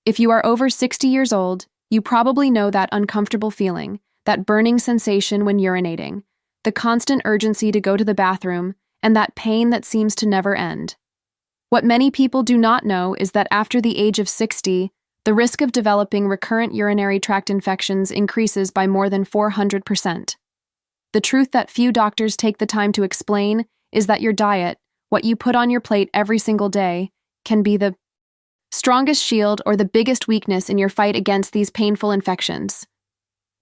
If you are over 60 years old, you probably know that uncomfortable feeling, that burning sensation when urinating, the constant urgency to go to the bathroom, and that pain that seems to never end. What many people do not know is that after the age of 60, the risk of developing recurrent urinary tract infections increases by more than 400%. The truth that few doctors take the time to explain is that your diet, what you put on your plate every single day, can be the strongest shield or the biggest weakness in your fight against these painful infections.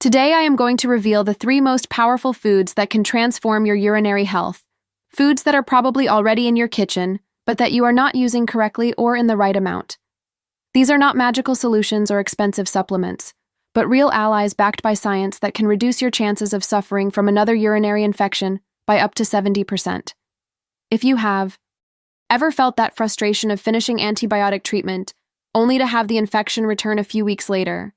Today I am going to reveal the 3 most powerful foods that can transform your urinary health, foods that are probably already in your kitchen, but that you are not using correctly or in the right amount. These are not magical solutions or expensive supplements, but real allies backed by science that can reduce your chances of suffering from another urinary infection by up to 70%. If you have ever felt that frustration of finishing antibiotic treatment only to have the infection return a few weeks later,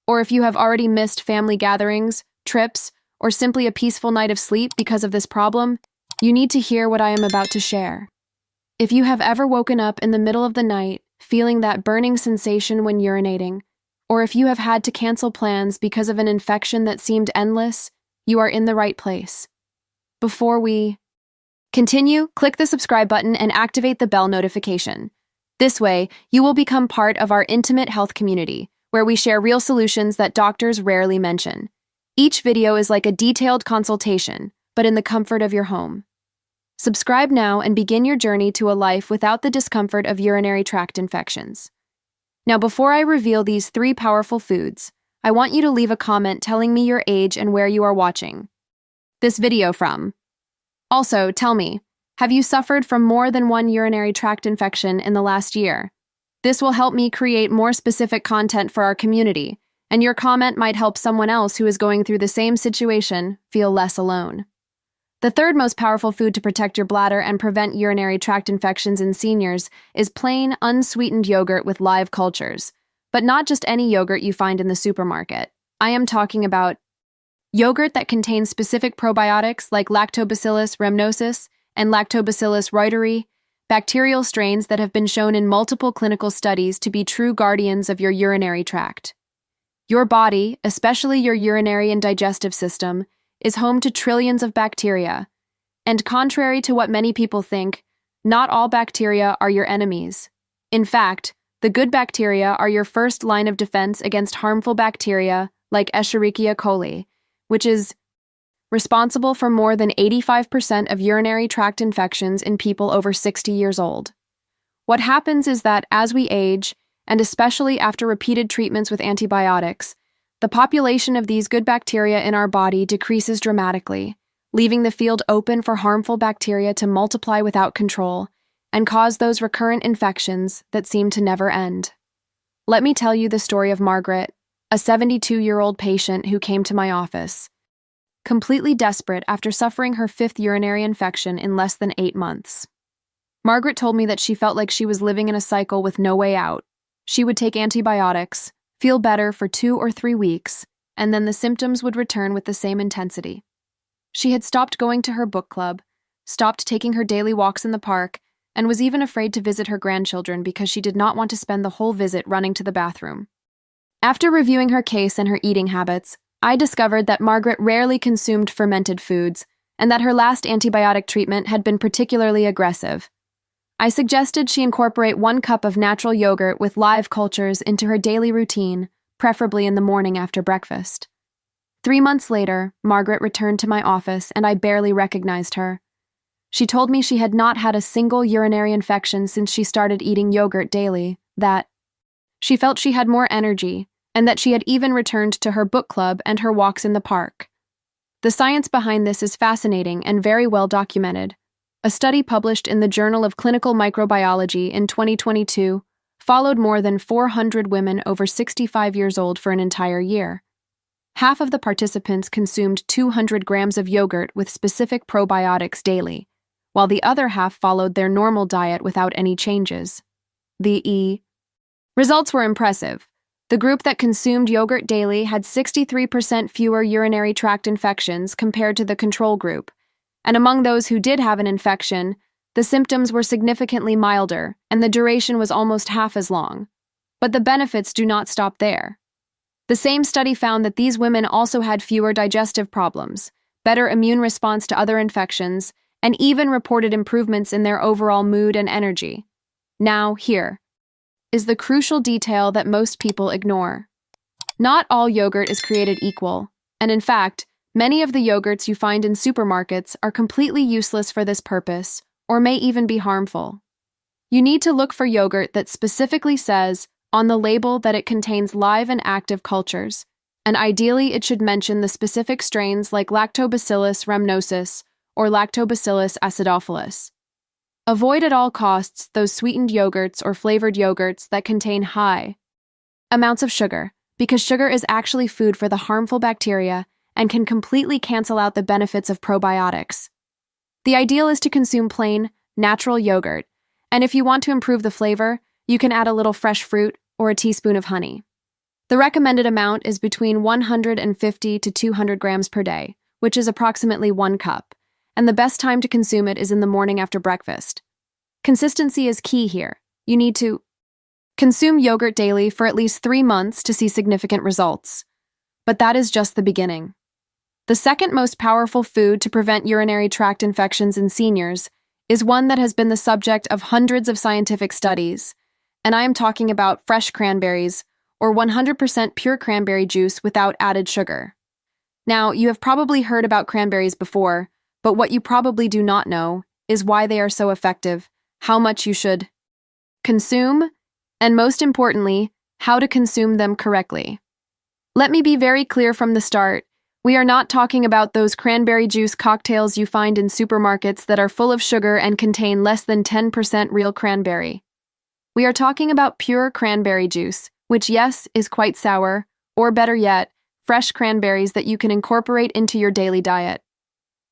or if you have already missed family gatherings, trips, or simply a peaceful night of sleep because of this problem, you need to hear what I am about to share. If you have ever woken up in the middle of the night feeling that burning sensation when urinating, or if you have had to cancel plans because of an infection that seemed endless, you are in the right place. Before we continue, click the subscribe button and activate the bell notification. This way, you will become part of our intimate health community, where we share real solutions that doctors rarely mention. Each video is like a detailed consultation, but in the comfort of your home. Subscribe now and begin your journey to a life without the discomfort of urinary tract infections. Now, before I reveal these 3 powerful foods, I want you to leave a comment telling me your age and where you are watching this video from. Also, tell me, have you suffered from more than one urinary tract infection in the last year? This will help me create more specific content for our community, and your comment might help someone else who is going through the same situation feel less alone. The 3rd most powerful food to protect your bladder and prevent urinary tract infections in seniors is plain, unsweetened yogurt with live cultures. But not just any yogurt you find in the supermarket. I am talking about yogurt that contains specific probiotics like Lactobacillus rhamnosus and Lactobacillus reuteri, bacterial strains that have been shown in multiple clinical studies to be true guardians of your urinary tract. Your body, especially your urinary and digestive system, is home to trillions of bacteria. And contrary to what many people think, not all bacteria are your enemies. In fact, the good bacteria are your first line of defense against harmful bacteria like Escherichia coli, which is responsible for more than 85% of urinary tract infections in people over 60 years old. What happens is that as we age, and especially after repeated treatments with antibiotics, the population of these good bacteria in our body decreases dramatically, leaving the field open for harmful bacteria to multiply without control and cause those recurrent infections that seem to never end. Let me tell you the story of Margaret, a 72-year-old patient who came to my office, completely desperate after suffering her 5th urinary infection in less than 8 months. Margaret told me that she felt like she was living in a cycle with no way out. She would take antibiotics, feel better for 2 or 3 weeks, and then the symptoms would return with the same intensity. She had stopped going to her book club, stopped taking her daily walks in the park, and was even afraid to visit her grandchildren because she did not want to spend the whole visit running to the bathroom. After reviewing her case and her eating habits, I discovered that Margaret rarely consumed fermented foods and that her last antibiotic treatment had been particularly aggressive. I suggested she incorporate 1 cup of natural yogurt with live cultures into her daily routine, preferably in the morning after breakfast. 3 months later, Margaret returned to my office and I barely recognized her. She told me she had not had a single urinary infection since she started eating yogurt daily, that she felt she had more energy, and that she had even returned to her book club and her walks in the park. The science behind this is fascinating and very well documented. A study published in the Journal of Clinical Microbiology in 2022 followed more than 400 women over 65 years old for an entire year. Half of the participants consumed 200 grams of yogurt with specific probiotics daily, while the other half followed their normal diet without any changes. The results were impressive. The group that consumed yogurt daily had 63% fewer urinary tract infections compared to the control group, and among those who did have an infection, the symptoms were significantly milder and the duration was almost half as long. But the benefits do not stop there. The same study found that these women also had fewer digestive problems, better immune response to other infections, and even reported improvements in their overall mood and energy. Now, here is the crucial detail that most people ignore. Not all yogurt is created equal, and in fact, many of the yogurts you find in supermarkets are completely useless for this purpose, or may even be harmful. You need to look for yogurt that specifically says on the label that it contains live and active cultures, and ideally it should mention the specific strains like Lactobacillus rhamnosus or Lactobacillus acidophilus. Avoid at all costs those sweetened yogurts or flavored yogurts that contain high amounts of sugar, because sugar is actually food for the harmful bacteria and can completely cancel out the benefits of probiotics. The ideal is to consume plain, natural yogurt, and if you want to improve the flavor, you can add a little fresh fruit or a teaspoon of honey. The recommended amount is between 150 to 200 grams per day, which is approximately 1 cup, and the best time to consume it is in the morning after breakfast. Consistency is key here. You need to consume yogurt daily for at least 3 months to see significant results. But that is just the beginning. The second most powerful food to prevent urinary tract infections in seniors is one that has been the subject of hundreds of scientific studies, and I am talking about fresh cranberries, or 100% pure cranberry juice without added sugar. Now, you have probably heard about cranberries before, but what you probably do not know is why they are so effective, how much you should consume, and most importantly, how to consume them correctly. Let me be very clear from the start. We are not talking about those cranberry juice cocktails you find in supermarkets that are full of sugar and contain less than 10% real cranberry. We are talking about pure cranberry juice, which yes, is quite sour, or better yet, fresh cranberries that you can incorporate into your daily diet.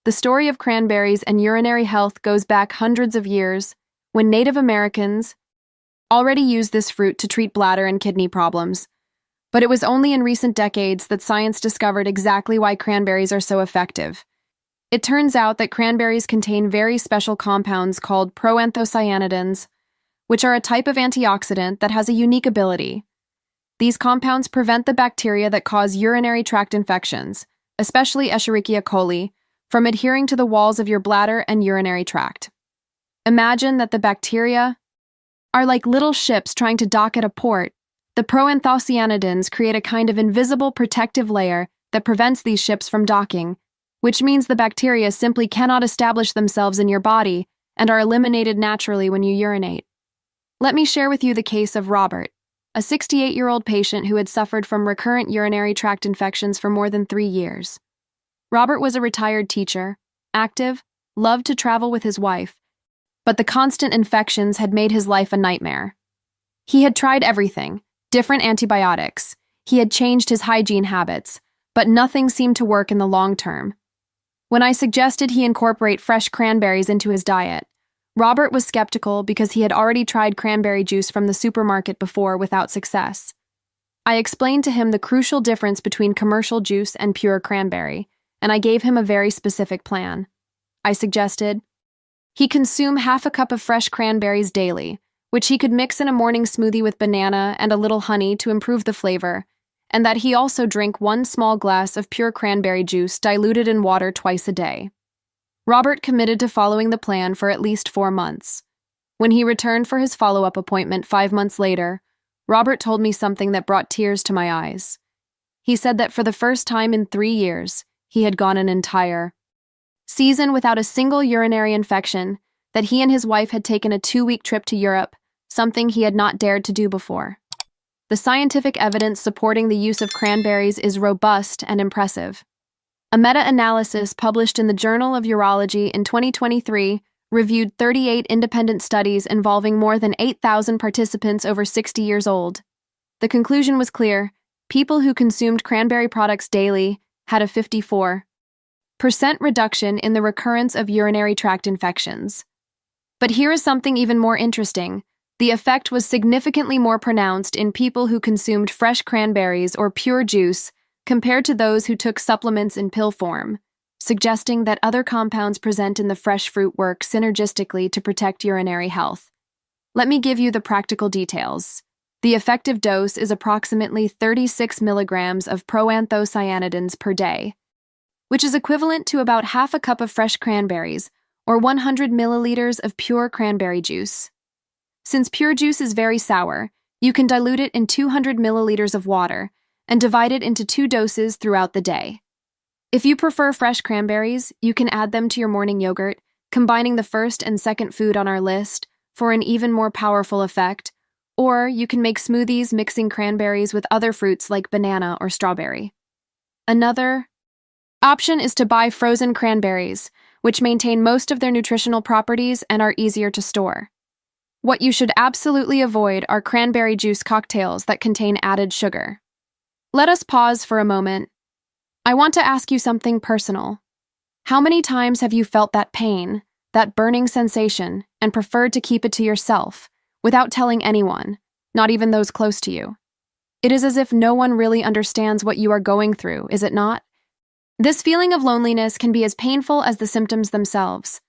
The story of cranberries and urinary health goes back hundreds of years, when Native Americans already used this fruit to treat bladder and kidney problems. But it was only in recent decades that science discovered exactly why cranberries are so effective. It turns out that cranberries contain very special compounds called proanthocyanidins, which are a type of antioxidant that has a unique ability. These compounds prevent the bacteria that cause urinary tract infections, especially Escherichia coli, from adhering to the walls of your bladder and urinary tract. Imagine that the bacteria are like little ships trying to dock at a port. The proanthocyanidins create a kind of invisible protective layer that prevents these ships from docking, which means the bacteria simply cannot establish themselves in your body and are eliminated naturally when you urinate. Let me share with you the case of Robert, a 68-year-old patient who had suffered from recurrent urinary tract infections for more than 3 years. Robert was a retired teacher, active, loved to travel with his wife, but the constant infections had made his life a nightmare. He had tried everything, different antibiotics. He had changed his hygiene habits, but nothing seemed to work in the long term. When I suggested he incorporate fresh cranberries into his diet, Robert was skeptical because he had already tried cranberry juice from the supermarket before without success. I explained to him the crucial difference between commercial juice and pure cranberry, and I gave him a very specific plan. I suggested he consume half a cup of fresh cranberries daily, which he could mix in a morning smoothie with banana and a little honey to improve the flavor, and that he also drink 1 small glass of pure cranberry juice diluted in water twice a day. Robert committed to following the plan for at least 4 months. When he returned for his follow-up appointment 5 months later, Robert told me something that brought tears to my eyes. He said that for the first time in 3 years, he had gone an entire season without a single urinary infection, that he and his wife had taken a 2-week trip to Europe, something he had not dared to do before. The scientific evidence supporting the use of cranberries is robust and impressive. A meta-analysis published in the Journal of Urology in 2023 reviewed 38 independent studies involving more than 8,000 participants over 60 years old. The conclusion was clear: people who consumed cranberry products daily had a 54% reduction in the recurrence of urinary tract infections. But here is something even more interesting. The effect was significantly more pronounced in people who consumed fresh cranberries or pure juice compared to those who took supplements in pill form, suggesting that other compounds present in the fresh fruit work synergistically to protect urinary health. Let me give you the practical details. The effective dose is approximately 36 milligrams of proanthocyanidins per day, which is equivalent to about half a cup of fresh cranberries or 100 milliliters of pure cranberry juice. Since pure juice is very sour, you can dilute it in 200 milliliters of water and divide it into 2 doses throughout the day. If you prefer fresh cranberries, you can add them to your morning yogurt, combining the first and second food on our list for an even more powerful effect, or you can make smoothies mixing cranberries with other fruits like banana or strawberry. Another option is to buy frozen cranberries, which maintain most of their nutritional properties and are easier to store. What you should absolutely avoid are cranberry juice cocktails that contain added sugar. Let us pause for a moment. I want to ask you something personal. How many times have you felt that pain, that burning sensation, and preferred to keep it to yourself, without telling anyone, not even those close to you? It is as if no one really understands what you are going through, is it not? This feeling of loneliness can be as painful as the symptoms themselves.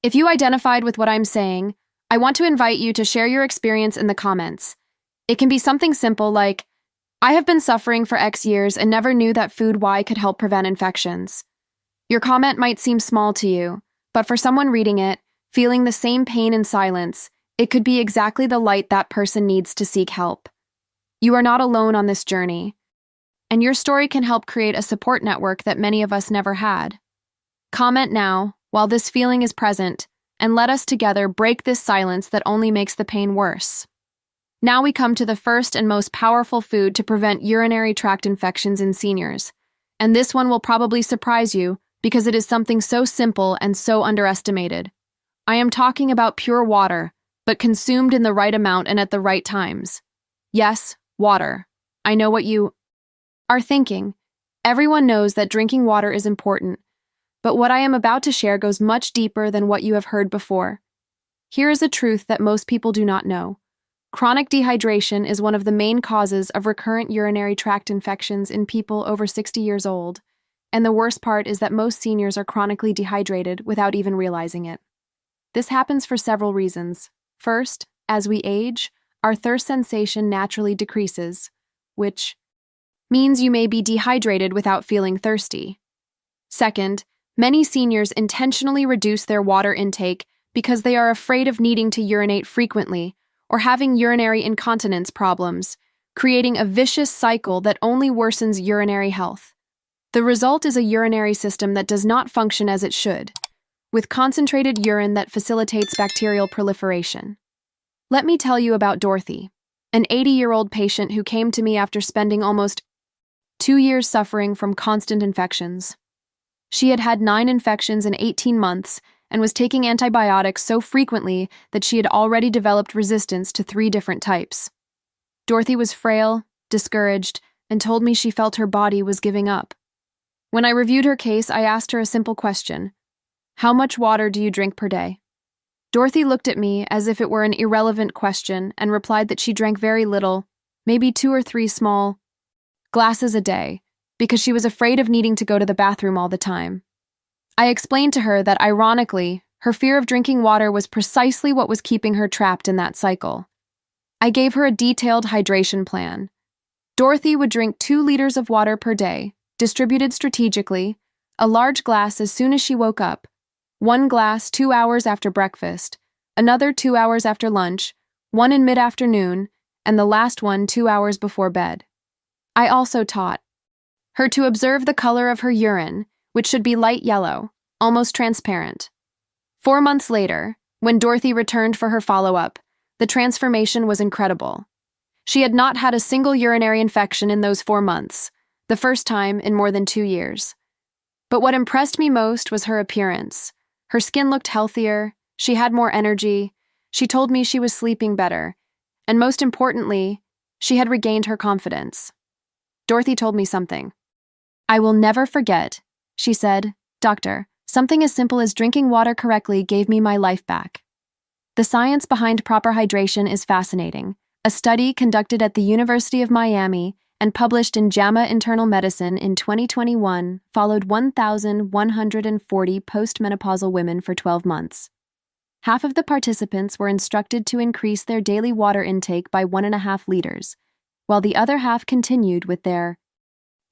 If you identified with what I'm saying, I want to invite you to share your experience in the comments. It can be something simple like, I have been suffering for X years and never knew that food Y could help prevent infections. Your comment might seem small to you, but for someone reading it, feeling the same pain in silence, it could be exactly the light that person needs to seek help. You are not alone on this journey, and your story can help create a support network that many of us never had. Comment now, while this feeling is present, and let us together break this silence that only makes the pain worse. Now we come to the first and most powerful food to prevent urinary tract infections in seniors. And this one will probably surprise you because it is something so simple and so underestimated. I am talking about pure water, but consumed in the right amount and at the right times. Yes, water. I know what you are thinking. Everyone knows that drinking water is important, but what I am about to share goes much deeper than what you have heard before. Here is a truth that most people do not know. Chronic dehydration is one of the main causes of recurrent urinary tract infections in people over 60 years old, and the worst part is that most seniors are chronically dehydrated without even realizing it. This happens for several reasons. First, as we age, our thirst sensation naturally decreases, which means you may be dehydrated without feeling thirsty. Second, many seniors intentionally reduce their water intake because they are afraid of needing to urinate frequently or having urinary incontinence problems, creating a vicious cycle that only worsens urinary health. The result is a urinary system that does not function as it should, with concentrated urine that facilitates bacterial proliferation. Let me tell you about Dorothy, an 80-year-old patient who came to me after spending almost 2 years suffering from constant infections. She had had 9 infections in 18 months and was taking antibiotics so frequently that she had already developed resistance to 3 different types. Dorothy was frail, discouraged, and told me she felt her body was giving up. When I reviewed her case, I asked her a simple question. How much water do you drink per day? Dorothy looked at me as if it were an irrelevant question and replied that she drank very little, maybe 2 or 3 small glasses a day, because she was afraid of needing to go to the bathroom all the time. I explained to her that, ironically, her fear of drinking water was precisely what was keeping her trapped in that cycle. I gave her a detailed hydration plan. Dorothy would drink 2 liters of water per day, distributed strategically, a large glass as soon as she woke up, 1 glass 2 hours after breakfast, another 2 hours after lunch, 1 in mid-afternoon, and the last one 2 hours before bed. I also taught her to observe the color of her urine, which should be light yellow, almost transparent. 4 months later, when Dorothy returned for her follow-up, the transformation was incredible. She had not had a single urinary infection in those 4 months, the first time in more than 2 years. But what impressed me most was her appearance. Her skin looked healthier, she had more energy, she told me she was sleeping better, and most importantly, she had regained her confidence. Dorothy told me something I will never forget. She said, "Doctor, something as simple as drinking water correctly gave me my life back." The science behind proper hydration is fascinating. A study conducted at the University of Miami and published in JAMA Internal Medicine in 2021 followed 1,140 postmenopausal women for 12 months. half of the participants were instructed to increase their daily water intake by 1.5 liters, while the other half continued with their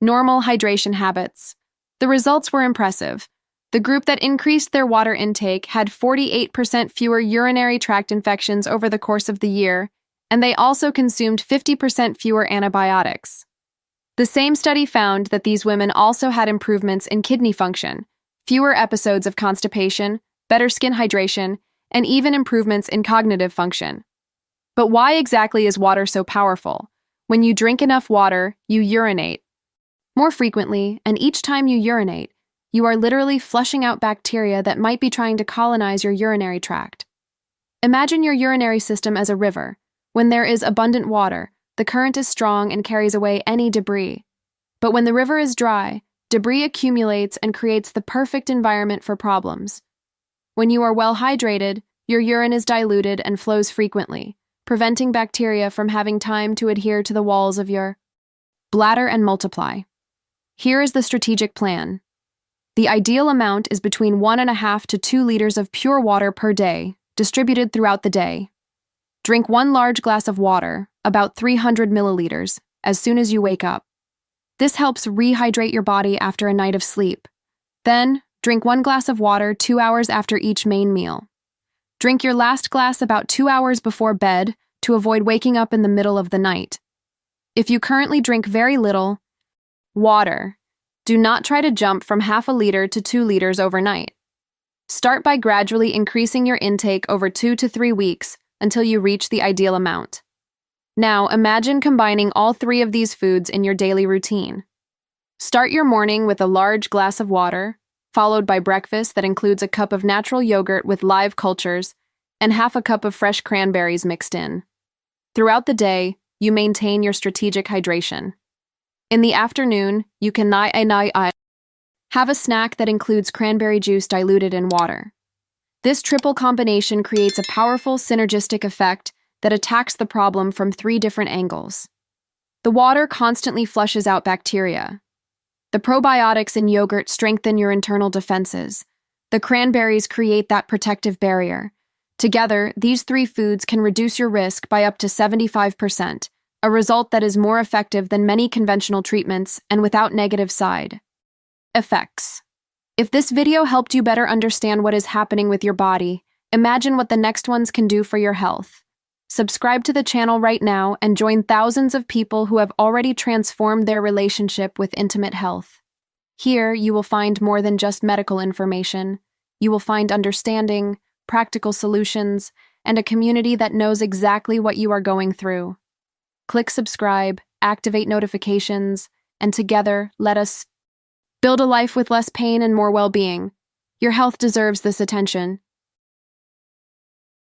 normal hydration habits. The results were impressive. The group that increased their water intake had 48% fewer urinary tract infections over the course of the year, and they also consumed 50% fewer antibiotics. The same study found that these women also had improvements in kidney function, fewer episodes of constipation, better skin hydration, and even improvements in cognitive function. But why exactly is water so powerful? When you drink enough water, you urinate more frequently, and each time you urinate, you are literally flushing out bacteria that might be trying to colonize your urinary tract. Imagine your urinary system as a river. When there is abundant water, the current is strong and carries away any debris. But when the river is dry, debris accumulates and creates the perfect environment for problems. When you are well hydrated, your urine is diluted and flows frequently, preventing bacteria from having time to adhere to the walls of your bladder and multiply. Here is the strategic plan. The ideal amount is between 1.5 to 2 liters of pure water per day, distributed throughout the day. Drink 1 large glass of water, about 300 milliliters, as soon as you wake up. This helps rehydrate your body after a night of sleep. Then, drink 1 glass of water 2 hours after each main meal. Drink your last glass about 2 hours before bed to avoid waking up in the middle of the night. If you currently drink very little water, do not try to jump from half a liter to 2 liters overnight. Start by gradually increasing your intake over 2 to 3 weeks until you reach the ideal amount. Now, imagine combining all 3 of these foods in your daily routine. Start your morning with a large glass of water, followed by breakfast that includes a cup of natural yogurt with live cultures and half a cup of fresh cranberries mixed in. Throughout the day, you maintain your strategic hydration. In the afternoon, you can have a snack that includes cranberry juice diluted in water. This triple combination creates a powerful synergistic effect that attacks the problem from 3 different angles. The water constantly flushes out bacteria. The probiotics in yogurt strengthen your internal defenses. The cranberries create that protective barrier. Together, these 3 foods can reduce your risk by up to 75%, a result that is more effective than many conventional treatments and without negative side effects. If this video helped you better understand what is happening with your body, imagine what the next ones can do for your health. Subscribe to the channel right now and join thousands of people who have already transformed their relationship with intimate health. Here, you will find more than just medical information. You will find understanding, practical solutions, and a community that knows exactly what you are going through. Click subscribe, activate notifications, and together, let us build a life with less pain and more well-being. Your health deserves this attention.